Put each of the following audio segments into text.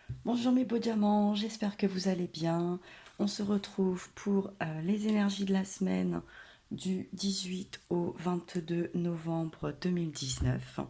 Bonjour mes beaux diamants, j'espère que vous allez bien. On se retrouve pour les énergies de la semaine du 18 au 22 novembre 2019.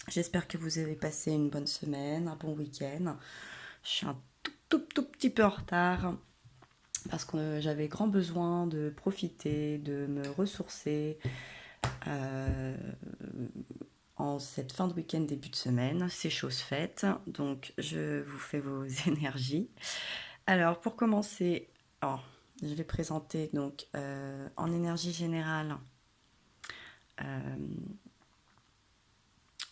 J'espère que vous avez passé une bonne semaine, un bon week-end. Je suis un tout petit peu en retard parce que j'avais grand besoin de profiter, de me ressourcer euh, en cette fin de week-end, début de semaine. C'est chose faite, donc je vous fais vos énergies. Alors, pour commencer, oh, je vais présenter donc en énergie générale euh,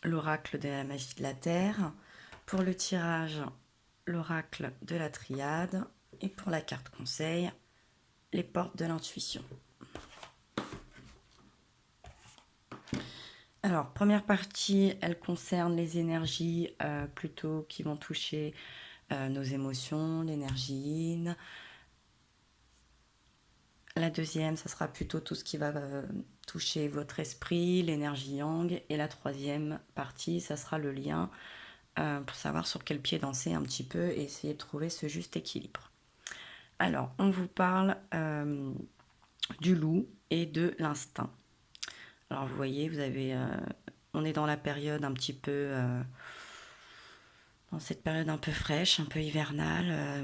l'oracle de la magie de la Terre. Pour le tirage, l'oracle de la triade. Et pour la carte conseil, les portes de l'intuition. Alors, première partie, elle concerne les énergies plutôt qui vont toucher nos émotions, l'énergie yin. La deuxième, ça sera plutôt tout ce qui va toucher votre esprit, l'énergie yang. Et la troisième partie, ça sera le lien pour savoir sur quel pied danser un petit peu et essayer de trouver ce juste équilibre. Alors, on vous parle du loup et de l'instinct. Alors, vous voyez, on est dans la période un petit peu, dans cette période un peu fraîche, un peu hivernale.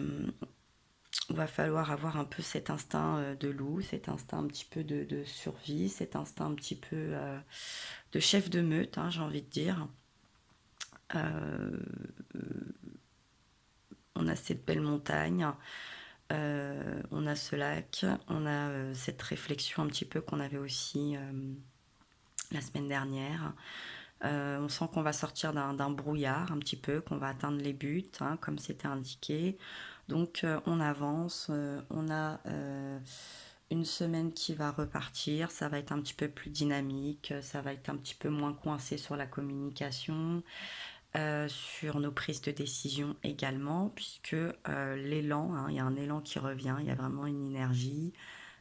Il va falloir avoir un peu cet instinct de loup, cet instinct un petit peu de survie, cet instinct un petit peu de chef de meute, hein, j'ai envie de dire. Euh, on a cette belle montagne, on a ce lac, on a cette réflexion un petit peu qu'on avait aussi la semaine dernière. On sent qu'on va sortir d'un brouillard un petit peu, qu'on va atteindre les buts, hein, comme c'était indiqué. Donc on avance, on a une semaine qui va repartir, ça va être un petit peu plus dynamique, ça va être un petit peu moins coincé sur la communication, sur nos prises de décision également, puisque l'élan, hein, il y a un élan qui revient, il y a vraiment une énergie,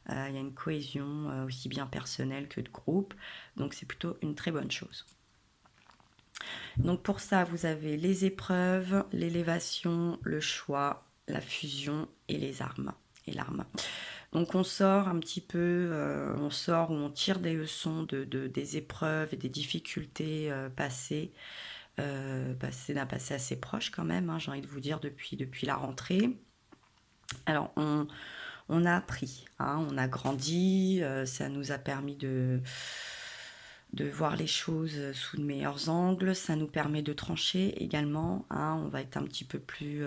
il y a une cohésion aussi bien personnelle que de groupe, donc c'est plutôt une très bonne chose. Donc pour ça, vous avez les épreuves, l'élévation, le choix, la fusion et les armes et l'arme. Donc on sort un petit peu, on sort ou on tire des leçons des épreuves et des difficultés passées, d'un passé assez proche quand même, hein, j'ai envie de vous dire depuis la rentrée. Alors on a appris, hein, on a grandi, ça nous a permis de voir les choses sous de meilleurs angles, ça nous permet de trancher également, hein, on va être un petit peu plus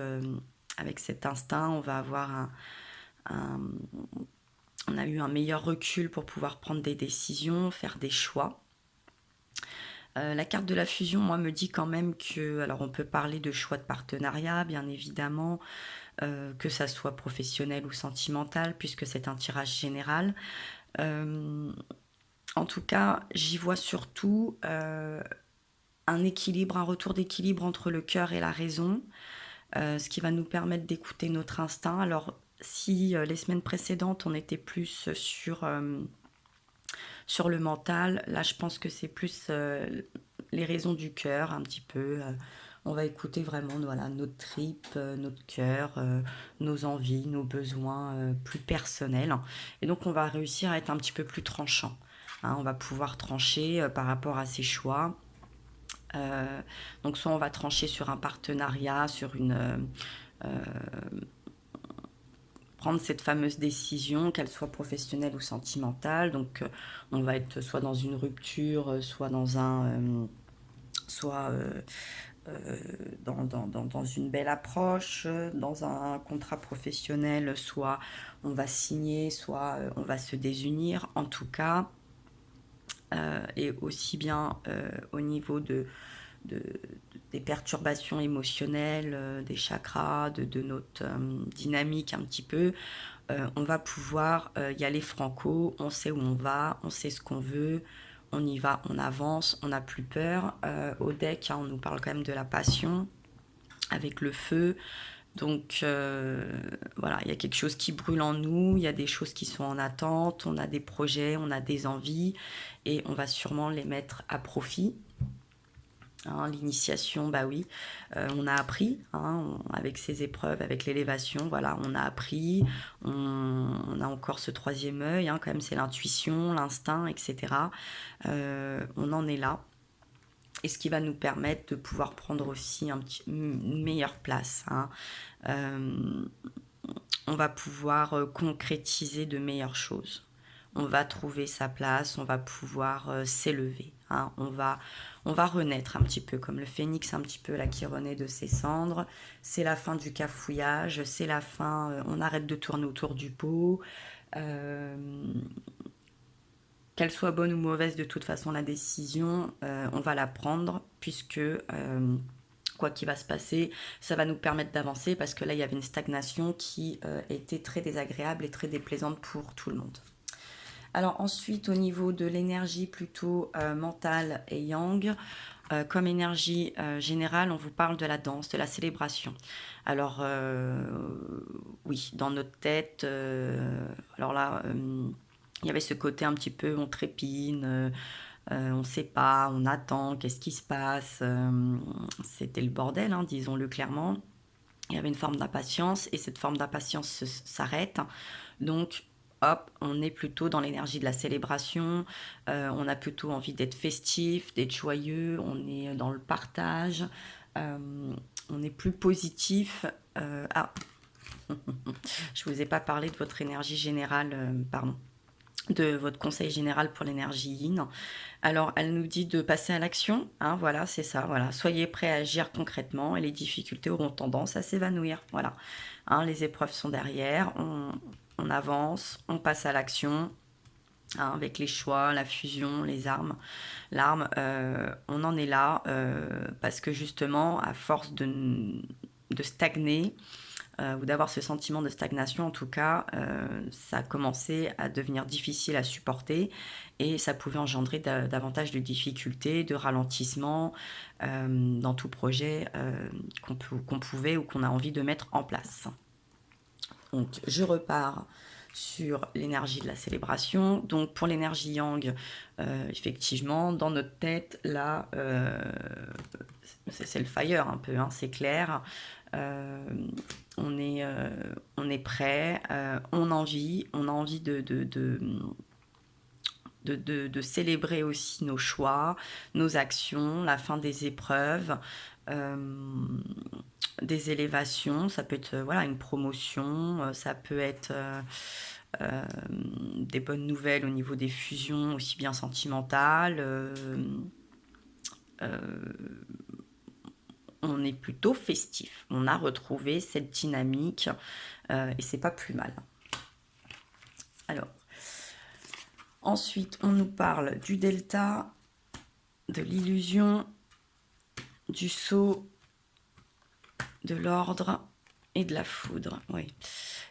avec cet instinct, on va avoir un, on a eu un meilleur recul pour pouvoir prendre des décisions, faire des choix. La carte de la fusion, moi, me dit quand même que, alors on peut parler de choix de partenariat, bien évidemment, que ça soit professionnel ou sentimental, puisque c'est un tirage général. En tout cas, j'y vois surtout un équilibre, un retour d'équilibre entre le cœur et la raison, ce qui va nous permettre d'écouter notre instinct. Alors, si les semaines précédentes, on était plus sur le mental, là, je pense que c'est plus les raisons du cœur, un petit peu. On va écouter vraiment voilà, notre tripes, notre cœur, nos envies, nos besoins plus personnels. Et donc, on va réussir à être un petit peu plus tranchant. Hein, on va pouvoir trancher par rapport à ses choix. Donc, soit on va trancher sur un partenariat, sur prendre cette fameuse décision, qu'elle soit professionnelle ou sentimentale. Donc, on va être soit dans une rupture, soit dans soit dans une belle approche, dans un contrat professionnel, soit on va signer, soit on va se désunir. En tout cas, et aussi bien au niveau de, des perturbations émotionnelles, des chakras, de notre dynamique un petit peu, on va pouvoir y aller franco, on sait où on va, on sait ce qu'on veut, on y va, on avance, on n'a plus peur. Au deck, hein, on nous parle quand même de la passion avec le feu. Donc voilà, il y a quelque chose qui brûle en nous, il y a des choses qui sont en attente, on a des projets, on a des envies et on va sûrement les mettre à profit. Hein, l'initiation, bah oui, on a appris, hein, avec ces épreuves, avec l'élévation, voilà, on a appris, on a encore ce troisième œil, hein, quand même, c'est l'intuition, l'instinct, etc. On en est là. Et ce qui va nous permettre de pouvoir prendre aussi une meilleure place, hein. Euh, on va pouvoir concrétiser de meilleures choses. On va trouver sa place, on va pouvoir s'élever, hein. On va renaître un petit peu comme le phénix un petit peu là qui renaît de ses cendres. C'est la fin du cafouillage, c'est la fin, on arrête de tourner autour du pot. Euh, Qu'elle soit bonne ou mauvaise, de toute façon la décision, on va la prendre puisque quoi qu'il va se passer, ça va nous permettre d'avancer parce que là, il y avait une stagnation qui était très désagréable et très déplaisante pour tout le monde. Alors ensuite, au niveau de l'énergie plutôt mentale et yang, comme énergie générale, on vous parle de la danse, de la célébration. Alors oui, dans notre tête, alors là, il y avait ce côté un petit peu, on trépine, on ne sait pas, on attend, qu'est-ce qui se passe. C'était le bordel, hein, disons-le clairement. Il y avait une forme d'impatience et cette forme d'impatience s'arrête. Donc, hop, on est plutôt dans l'énergie de la célébration. On a plutôt envie d'être festif, d'être joyeux. On est dans le partage. On est plus positif. Ah, je ne vous ai pas parlé de votre énergie générale, pardon, de votre conseil général pour l'énergie yin. Alors, elle nous dit de passer à l'action, hein, voilà, c'est ça, voilà. Soyez prêts à agir concrètement et les difficultés auront tendance à s'évanouir, voilà. Hein, les épreuves sont derrière, on avance, on passe à l'action, hein, avec les choix, la fusion, les armes, l'arme, on en est là parce que justement, à force de stagner, ou d'avoir ce sentiment de stagnation, en tout cas, ça a commencé à devenir difficile à supporter et ça pouvait engendrer davantage de difficultés, de ralentissements dans tout projet qu'on pouvait ou qu'on a envie de mettre en place. Donc, je repars sur l'énergie de la célébration. Donc, pour l'énergie yang, effectivement, dans notre tête, là, c'est le fire un peu, hein, c'est clair. Euh, on est prêt, on a envie de célébrer aussi nos choix, nos actions, la fin des épreuves, des élévations. Ça peut être voilà, une promotion, ça peut être des bonnes nouvelles au niveau des fusions, aussi bien sentimentales. On est plutôt festif. On a retrouvé cette dynamique et c'est pas plus mal. Alors, ensuite, on nous parle du delta, de l'illusion, du sceau, de l'ordre et de la foudre. Oui,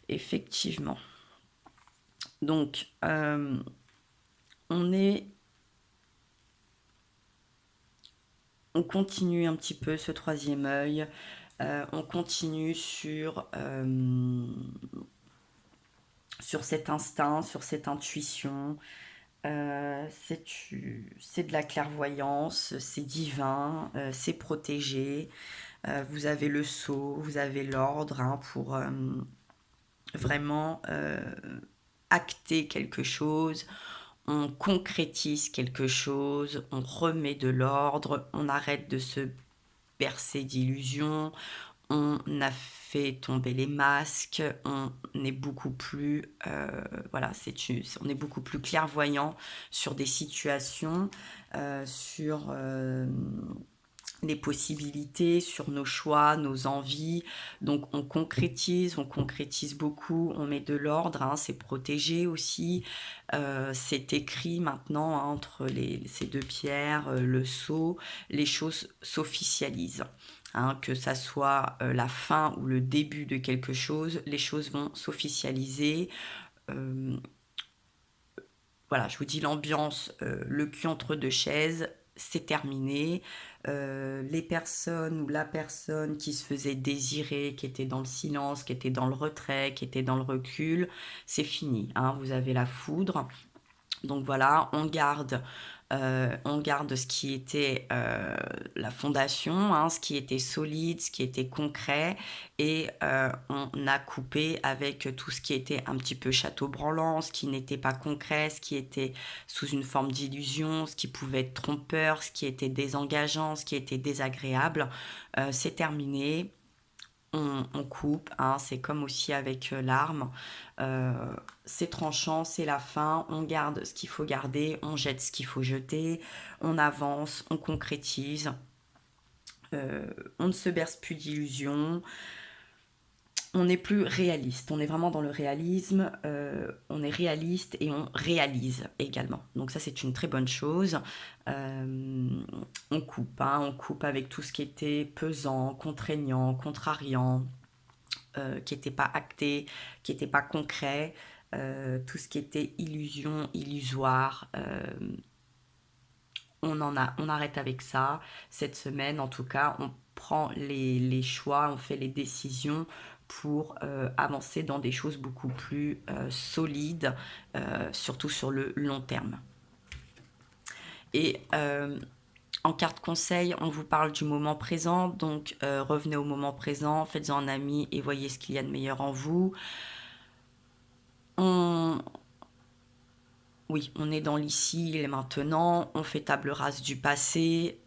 effectivement. Donc, on continue un petit peu ce troisième œil. On continue sur cet instinct, sur cette intuition. C'est de la clairvoyance, c'est divin, c'est protégé. Vous avez le sceau, vous avez l'ordre, hein, pour vraiment acter quelque chose. On concrétise quelque chose, on remet de l'ordre, on arrête de se bercer d'illusions, on a fait tomber les masques, on est beaucoup plus voilà, on est beaucoup plus clairvoyant sur des situations, sur les possibilités, sur nos choix, nos envies. Donc on concrétise beaucoup, on met de l'ordre, hein, c'est protégé aussi. C'est écrit maintenant, hein, entre ces deux pierres, le sceau, les choses s'officialisent. Hein, que ça soit la fin ou le début de quelque chose, les choses vont s'officialiser. Voilà, je vous dis l'ambiance, le cul entre deux chaises, c'est terminé. Les personnes ou la personne qui se faisait désirer, qui était dans le silence, qui était dans le retrait, qui était dans le recul, c'est fini, hein, vous avez la foudre. Donc voilà, on garde On garde ce qui était, la fondation, hein, ce qui était solide, ce qui était concret et on a coupé avec tout ce qui était un petit peu château branlant, ce qui n'était pas concret, ce qui était sous une forme d'illusion, ce qui pouvait être trompeur, ce qui était désengageant, ce qui était désagréable. C'est terminé. On coupe, hein, c'est comme aussi avec l'arme. Euh, c'est tranchant, c'est la fin. On garde ce qu'il faut garder, on jette ce qu'il faut jeter, on avance, on concrétise. On ne se berce plus d'illusions. On n'est plus réaliste. On est vraiment dans le réalisme. On est réaliste et on réalise également. Donc ça, c'est une très bonne chose. On coupe, hein, on coupe avec tout ce qui était pesant, contraignant, contrariant, qui n'était pas acté, qui n'était pas concret, tout ce qui était illusion, illusoire. On arrête avec ça. Cette semaine, en tout cas, on prend les choix, on fait les décisions pour avancer dans des choses beaucoup plus solides, surtout sur le long terme. Et en carte conseil, on vous parle du moment présent, donc revenez au moment présent, faites-en un ami et voyez ce qu'il y a de meilleur en vous. Oui, on est dans l'ici et maintenant, on fait table rase du passé,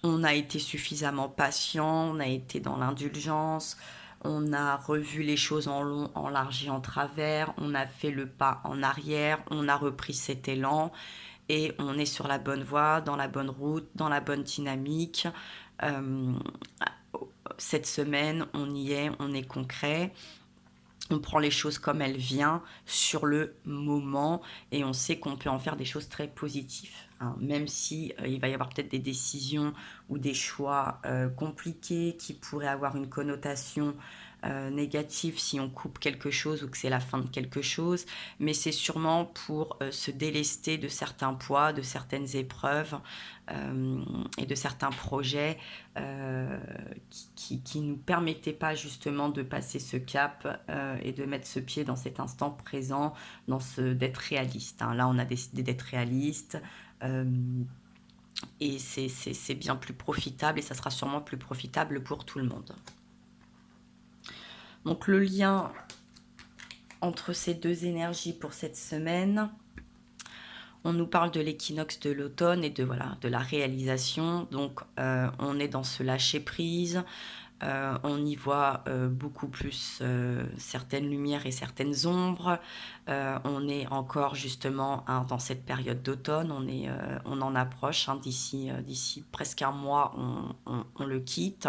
on a été suffisamment patient, on a été dans l'indulgence, on a revu les choses en long, en large et en travers, on a fait le pas en arrière, on a repris cet élan et on est sur la bonne voie, dans la bonne route, dans la bonne dynamique. Euh, Cette semaine, on y est, on est concret. On prend les choses comme elles viennent sur le moment et on sait qu'on peut en faire des choses très positives. Hein, même si il va y avoir peut-être des décisions ou des choix compliqués qui pourraient avoir une connotation négative si on coupe quelque chose ou que c'est la fin de quelque chose, mais c'est sûrement pour se délester de certains poids, de certaines épreuves et de certains projets qui nous permettaient pas justement de passer ce cap et de mettre ce pied dans cet instant présent, d'être réaliste. Hein. Là, on a décidé d'être réaliste. Et c'est bien plus profitable et ça sera sûrement plus profitable pour tout le monde. Donc le lien entre ces deux énergies pour cette semaine, on nous parle de l'équinoxe de l'automne et de la réalisation. Donc on est dans ce lâcher prise. On y voit beaucoup plus certaines lumières et certaines ombres. On est encore justement hein, dans cette période d'automne. On en approche. Hein, d'ici presque un mois, on le quitte.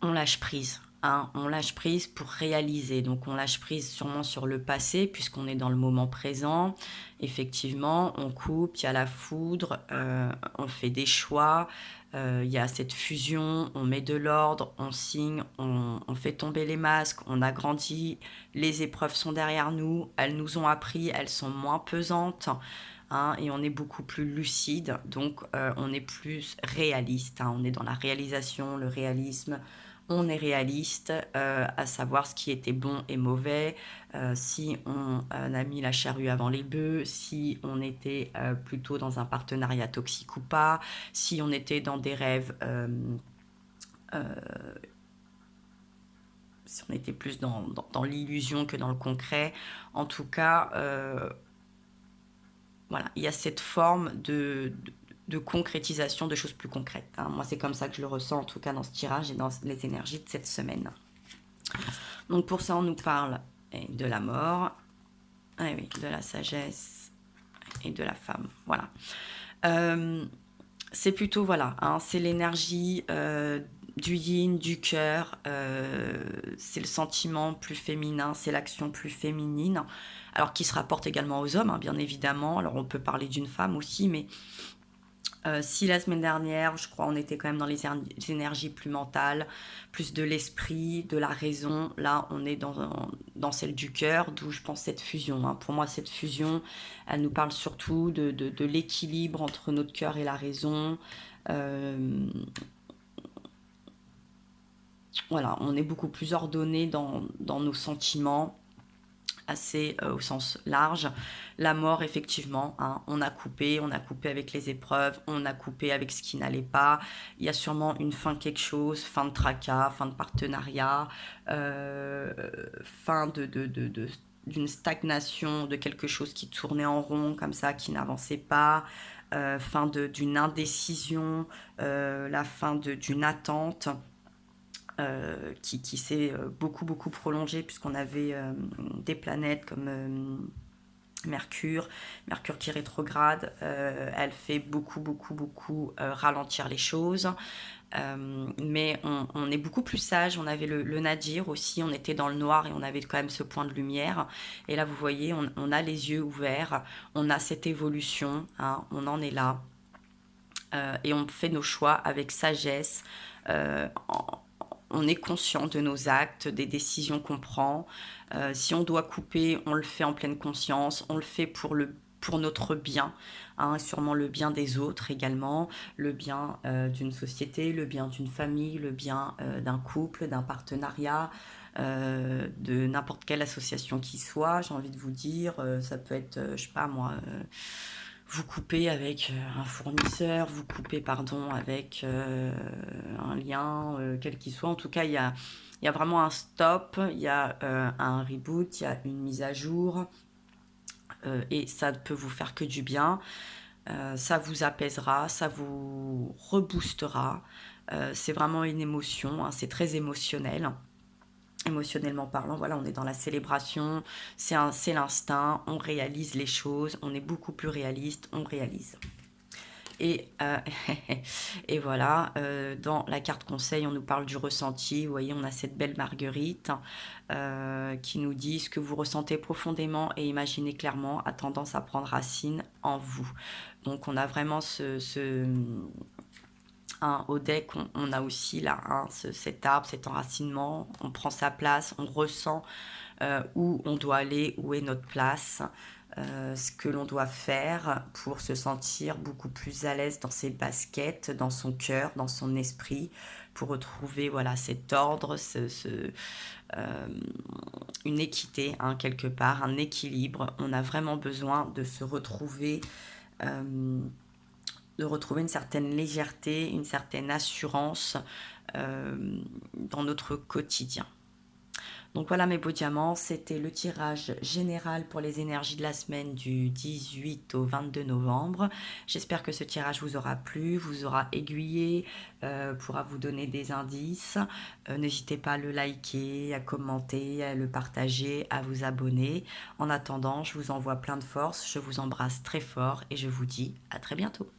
On lâche prise. Hein, on lâche prise pour réaliser. Donc on lâche prise sûrement sur le passé puisqu'on est dans le moment présent. Effectivement, on coupe, il y a la foudre, on fait des choix, il y a cette fusion, on met de l'ordre, on signe, on fait tomber les masques, on a grandi, les épreuves sont derrière nous, elles nous ont appris, elles sont moins pesantes. Hein, et on est beaucoup plus lucide, donc on est plus réaliste. Hein, on est dans la réalisation, le réalisme, on est réaliste, à savoir ce qui était bon et mauvais, si on a mis la charrue avant les bœufs, si on était plutôt dans un partenariat toxique ou pas, si on était dans des rêves, si on était plus dans l'illusion que dans le concret. En tout cas, voilà, il y a cette forme de concrétisation de choses plus concrètes. Hein. Moi, c'est comme ça que je le ressens, en tout cas dans ce tirage et dans les énergies de cette semaine. Donc pour ça, on nous parle de la mort, oui, de la sagesse et de la femme. Voilà. C'est plutôt, voilà, hein, c'est l'énergie du yin, du cœur, c'est le sentiment plus féminin, c'est l'action plus féminine, alors qui se rapporte également aux hommes, hein, bien évidemment. Alors on peut parler d'une femme aussi, mais si la semaine dernière, je crois, on était quand même dans les énergies plus mentales, plus de l'esprit, de la raison, là on est dans celle du cœur, d'où je pense cette fusion. Hein. Pour moi, cette fusion, elle nous parle surtout de l'équilibre entre notre cœur et la raison. Voilà, on est beaucoup plus ordonné dans nos sentiments. assez au sens large. La mort, effectivement, hein, on a coupé avec les épreuves, on a coupé avec ce qui n'allait pas. Il y a sûrement une fin de quelque chose, fin de tracas, fin de partenariat, fin d'une stagnation, de quelque chose qui tournait en rond comme ça, qui n'avançait pas, fin d'une indécision, la fin d'une attente. Qui s'est beaucoup prolongée puisqu'on avait des planètes comme Mercure qui rétrograde, elle fait beaucoup ralentir les choses. Mais on est beaucoup plus sage. On avait le nadir aussi, on était dans le noir et on avait quand même ce point de lumière. Et là, vous voyez, on a les yeux ouverts, on a cette évolution, hein, on en est là. Et on fait nos choix avec sagesse. On est conscient de nos actes, des décisions qu'on prend. Si on doit couper, on le fait en pleine conscience, on le fait pour notre bien, hein, sûrement le bien des autres également, le bien d'une société, le bien d'une famille, le bien d'un couple, d'un partenariat, de n'importe quelle association qui soit, j'ai envie de vous dire. Ça peut être, je sais pas moi, vous coupez avec un fournisseur, vous coupez, pardon, avec un lien, quel qu'il soit. En tout cas, il y a vraiment un stop, il y a un reboot, il y a une mise à jour, et ça ne peut vous faire que du bien. Ça vous apaisera, ça vous reboostera. C'est vraiment une émotion, hein, c'est très émotionnel. Émotionnellement parlant, voilà, on est dans la célébration, c'est l'instinct, on réalise les choses, on est beaucoup plus réaliste, on réalise. Et, et voilà, dans la carte conseil, on nous parle du ressenti. Vous voyez, on a cette belle marguerite qui nous dit: ce que vous ressentez profondément et imaginez clairement a tendance à prendre racine en vous. Donc on a vraiment au deck, on a aussi là cet arbre, cet enracinement. On prend sa place, on ressent où on doit aller, où est notre place. Ce que l'on doit faire pour se sentir beaucoup plus à l'aise dans ses baskets, dans son cœur, dans son esprit, pour retrouver voilà, cet ordre, une équité, hein, quelque part, un équilibre. On a vraiment besoin de se retrouver, une certaine légèreté, une certaine assurance dans notre quotidien. Donc voilà mes beaux diamants, c'était le tirage général pour les énergies de la semaine du 18 au 22 novembre. J'espère que ce tirage vous aura plu, vous aura aiguillé, pourra vous donner des indices. N'hésitez pas à le liker, à commenter, à le partager, à vous abonner. En attendant, je vous envoie plein de force, je vous embrasse très fort et je vous dis à très bientôt.